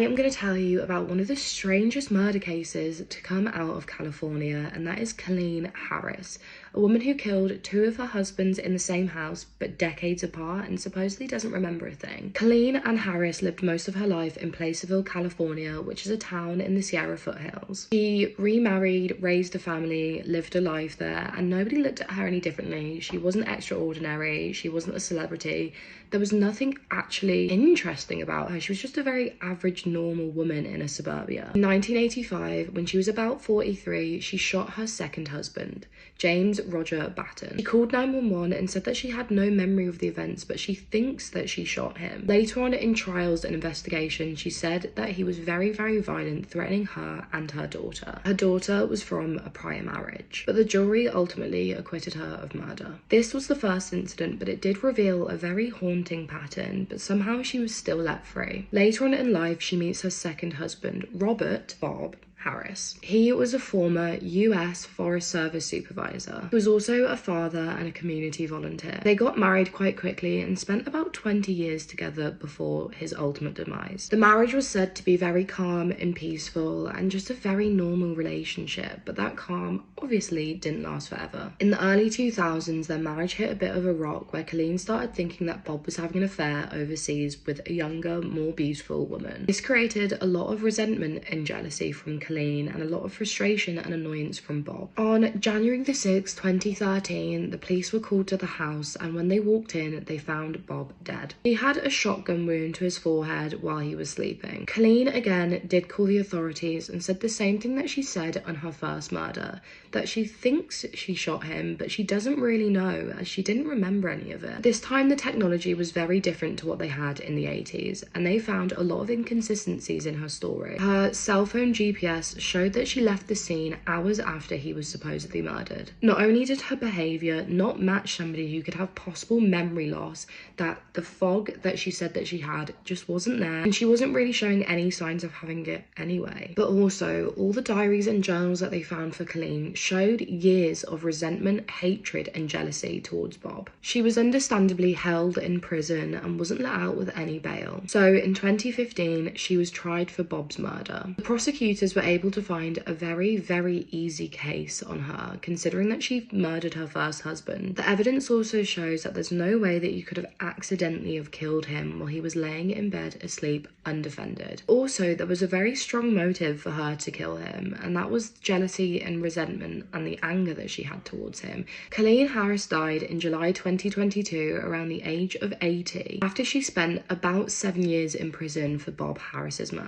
I'm going to tell you about one of the strangest murder cases to come out of California, and that is Colleen Harris, a woman who killed two of her husbands in the same house but decades apart and supposedly doesn't remember a thing. Colleen Ann Harris lived most of her life in Placerville, California, which is a town in the Sierra foothills. She remarried, raised a family, lived a life there, and nobody looked at her any differently. She wasn't extraordinary, she wasn't a celebrity. There was nothing actually interesting about her. She was just a very average, normal woman in a suburbia. In 1985, when she was about 43, she shot her second husband, James Roger Batten. She called 911 and said that she had no memory of the events, but she thinks that she shot him. Later on in trials and investigation, she said that he was very, very violent, threatening her and her daughter. Her daughter was from a prior marriage, but the jury ultimately acquitted her of murder. This was the first incident, but it did reveal a very haunting pattern, but somehow she was still let free. Later on in life, she meets her second husband, Robert Bob Harris. He was a former US Forest Service supervisor. He was also a father and a community volunteer. They got married quite quickly and spent about 20 years together before his ultimate demise. The marriage was said to be very calm and peaceful and just a very normal relationship, but that calm obviously didn't last forever. In the early 2000s, their marriage hit a bit of a rock where Colleen started thinking that Bob was having an affair overseas with a younger, more beautiful woman. This created a lot of resentment and jealousy from Colleen and a lot of frustration and annoyance from Bob. On January the 6th, 2013, the police were called to the house, and when they walked in, they found Bob dead. He had a shotgun wound to his forehead while he was sleeping. Colleen again did call the authorities and said the same thing that she said on her first murder, that she thinks she shot him, but she doesn't really know, as she didn't remember any of it. This time the technology was very different to what they had in the 80s, and they found a lot of inconsistencies in her story. Her cell phone GPS showed that she left the scene hours after he was supposedly murdered. Not only did her behaviour not match somebody who could have possible memory loss, that the fog that she said that she had just wasn't there, and she wasn't really showing any signs of having it anyway. But also, all the diaries and journals that they found for Colleen showed years of resentment, hatred and jealousy towards Bob. She was understandably held in prison and wasn't let out with any bail. So in 2015, she was tried for Bob's murder. The prosecutors were able to find a very, very easy case on her, considering that she murdered her first husband. The evidence also shows that there's no way that you could have accidentally have killed him while he was laying in bed asleep undefended. Also, there was a very strong motive for her to kill him, and that was jealousy and resentment and the anger that she had towards him. Colleen Harris died in July 2022 around the age of 80 after she spent about 7 years in prison for Bob Harris's murder.